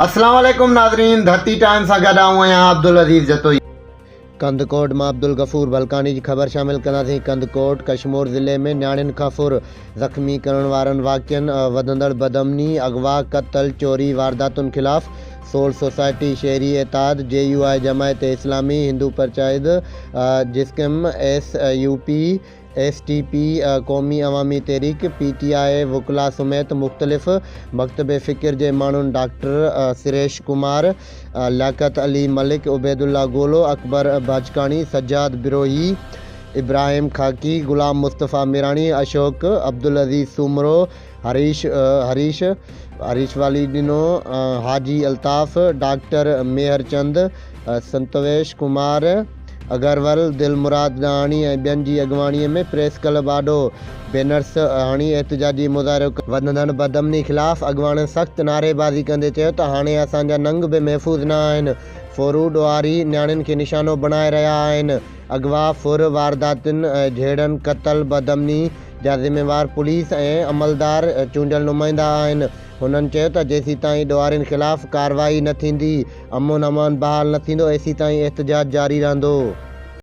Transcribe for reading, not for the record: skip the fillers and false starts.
अस्सलाम वालेकुम नाज़रीन, धरती टाइम सां गॾु आहियां अब्दुल अज़ीज़ जतोई। कंदकोट मां अब्दुल गफ़ूर बलकानी जी ख़बर शामिल कंदासीं। कंदकोट कशमोर ज़िले में न्याणियुनि खां फुर ज़ख़्मी करण वारनि वाक़िअनि, वधंदड़ बदअमनी, अगवा, क़त्ल, चोरी वारदातुनि ख़िलाफ़ सोल सोसाइटी शहरी एताद JUI जमायत इस्लामी हिंदू पंचायत जिस्कम SUP STP क़ौमी अवामी तहरीक PTI वकला समेत मुख़्तलिफ़ मकतब फ़िक्र जे माण्हुनि डॉक्टर सुरेश कुमार, लियाकत अली मलिक, उबैदुल्ला गोलो, अकबर बाजकानी, सज्जाद बिरोही, इब्राहिम खाकी, गुलाम मुस्तफ़ा मिरानी, अशोक, अब्दुल अज़ीज़ सुमरो, हरीश वालिदिनो, हाजी अल्ताफ़, डॉक्टर मेहर चंद, संतोष कुमार अगरवाल, दिलमुराद दाणी ऐं ॿियनि जी अॻवाणीअ में प्रेस क्लब आॾो बैनर्स हणी एहतजाजी मुज़ाहिरो वधंदड़ बदअमनी ख़िलाफ़ अॻवाननि सख़्त नारेबाज़ी कंदे चयो त हाणे असांजा नंग बि महफ़ूज़ न आहिनि। फोरू ॾोहारी न्याणियुनि खे निशानो बणाए रहिया आहिनि। अगवा, फुर, वारदातुनि, झेड़नि, क़त्ल, बदअमनी जा ज़िम्मेवार पुलिस ऐं अमलदार चूंडियल नुमाइंदा आहिनि। हुननि चयो त जेसीं ताईं ॾोहारियुनि ख़िलाफ़ कार्रवाई न थींदी, अमन बहाल न थींदो, एसीं ताईं एहतजाज जारी रहंदो।